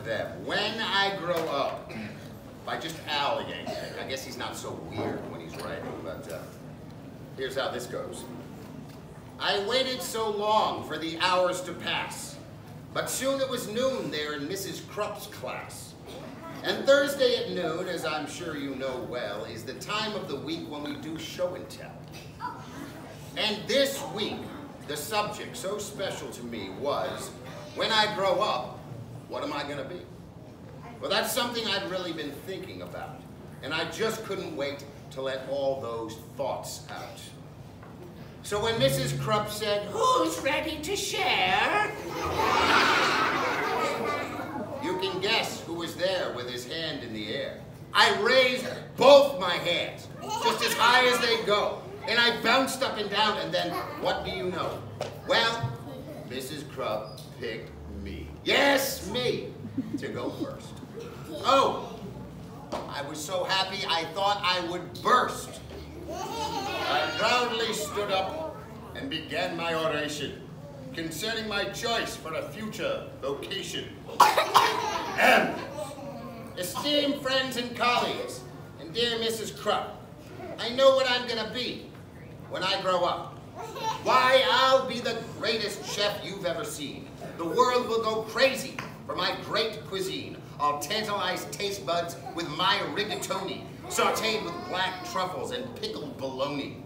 of them. When I grow up, by just alligator. I guess he's not so weird when he's writing, but here's how this goes. I waited so long for the hours to pass, but soon it was noon there in Mrs. Krupp's class. And Thursday at noon, as I'm sure you know well, is the time of the week when we do show and tell. And this week, the subject so special to me was, when I grow up, what am I going to be? Well, that's something I'd really been thinking about, and I just couldn't wait to let all those thoughts out. So when Mrs. Krupp said, "Who's ready to share?" You can guess who was there with his hand in the air. I raised both my hands, just as high as they go, and I bounced up and down, and then, what do you know? Well, Mrs. Krupp picked me. Yes, me, to go first. Oh, I was so happy I thought I would burst. I proudly stood up and began my oration concerning my choice for a future vocation. And, esteemed friends and colleagues, and dear Mrs. Krupp, I know what I'm going to be when I grow up. Why, I'll be the greatest chef you've ever seen. The world will go crazy for my great cuisine. I'll tantalize taste buds with my rigatoni, sauteed with black truffles and pickled bologna.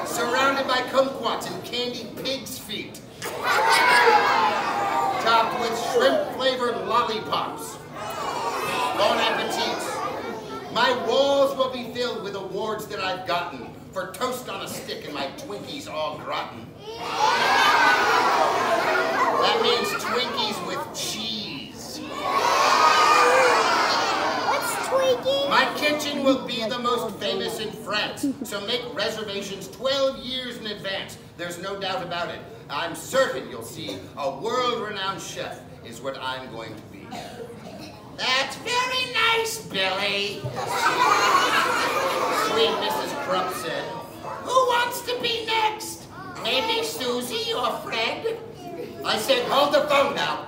Surrounded by kumquats and candied pig's feet. Topped with shrimp-flavored lollipops. Bon appetit. My walls will be filled with awards that I've gotten for toast on a stick and my Twinkies au gratin. That means Twinkies with cheese. What's Twinkie? My kitchen will be the most famous in France, so make reservations 12 years in advance. There's no doubt about it. I'm certain you'll see a world-renowned chef is what I'm going to be. That's very nice, Billy. Sweet Mrs. Krupp said, "Who wants to be next? Maybe Susie or Fred?" I said, "Hold the phone now.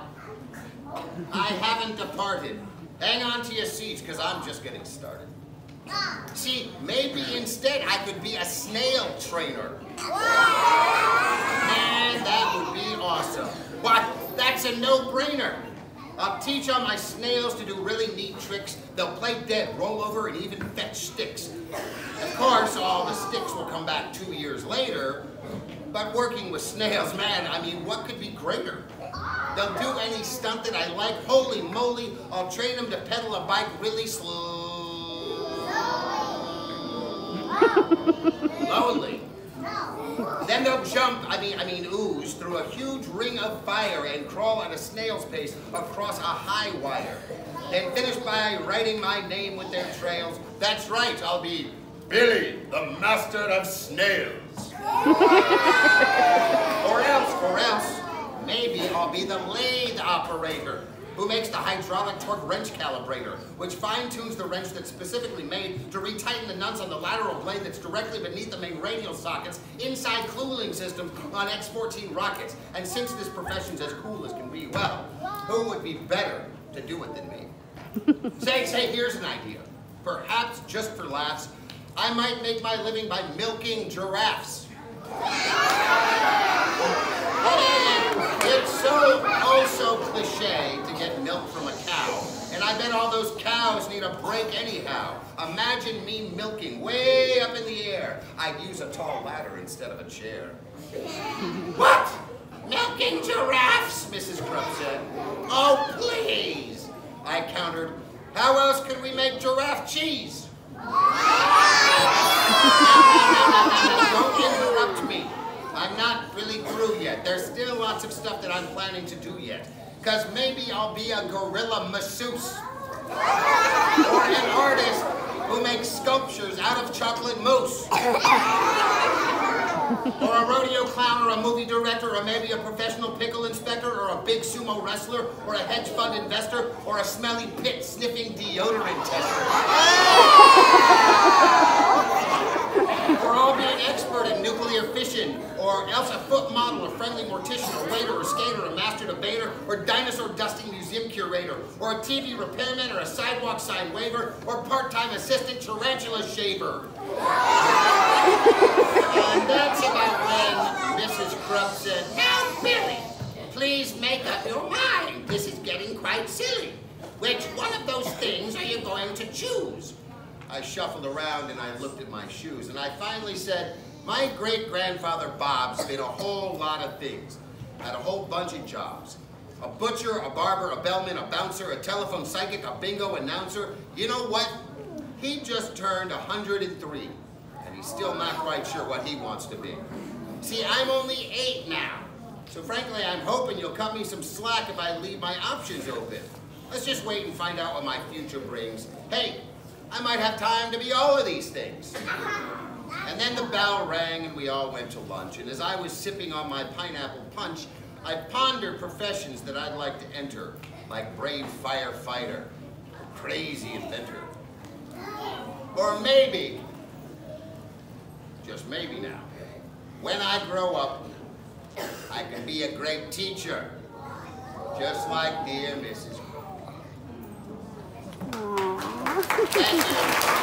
I haven't departed. Hang on to your seats, because I'm just getting started." See, maybe instead I could be a snail trainer. Man, that would be awesome. Why, that's a no-brainer. I'll teach all my snails to do really neat tricks. They'll play dead, roll over, and even fetch sticks. Of course, all the sticks will come back 2 years later, but working with snails, man, I mean, what could be greater? They'll do any stunt that I like. Holy moly, I'll train them to pedal a bike really slowly. Then they'll jump, I mean ooze, through a huge ring of fire and crawl at a snail's pace across a high wire. Then finish by writing my name with their trails. That's right, I'll be Billy, the master of snails. Or else, maybe I'll be the lathe operator who makes the hydraulic torque wrench calibrator, which fine-tunes the wrench that's specifically made to retighten the nuts on the lateral blade that's directly beneath the main radial sockets inside cooling systems on X-14 rockets. And since this profession's as cool as can be, well, who would be better to do it than me? Say, here's an idea. Perhaps just for laughs, I might make my living by milking giraffes. It's so cliche to get milk from a cow, and I bet all those cows need a break anyhow. Imagine me milking way up in the air. I'd use a tall ladder instead of a chair. What? Milking giraffes? Mrs. Krupp said. Oh, please, I countered. How else could we make giraffe cheese? No, don't interrupt me. I'm not really through yet. There's still lots of stuff that I'm planning to do yet. Because maybe I'll be a gorilla masseuse. Or an artist who makes sculptures out of chocolate mousse. Or a rodeo clown, or a movie director, or maybe a professional pickle inspector, or a big sumo wrestler, or a hedge fund investor, or a smelly pit sniffing deodorant tester. Or I'll be an expert in nuclear fission, or else a foot model, a friendly mortician, a waiter, or skater, a master debater, or dinosaur dusting museum curator, or a TV repairman, or a sidewalk sign waver, or part-time assistant tarantula shaver. And that's about when Mrs. Crump said, "Now, Billy, please make up your mind. This is getting quite silly. Which one of those things are you going to choose?" I shuffled around and I looked at my shoes, and I finally said, "My great-grandfather Bob's did a whole lot of things. Had a whole bunch of jobs. A butcher, a barber, a bellman, a bouncer, a telephone psychic, a bingo announcer. You know what? He just turned 103, and he's still not quite sure what he wants to be. See, I'm only 8 now, so frankly, I'm hoping you'll cut me some slack if I leave my options open. Let's just wait and find out what my future brings. Hey, I might have time to be all of these things." And then the bell rang and we all went to lunch, and as I was sipping on my pineapple punch, I pondered professions that I'd like to enter, like brave firefighter, crazy inventor. Or maybe, just maybe now, when I grow up, I can be a great teacher, just like dear Mrs. Thank you.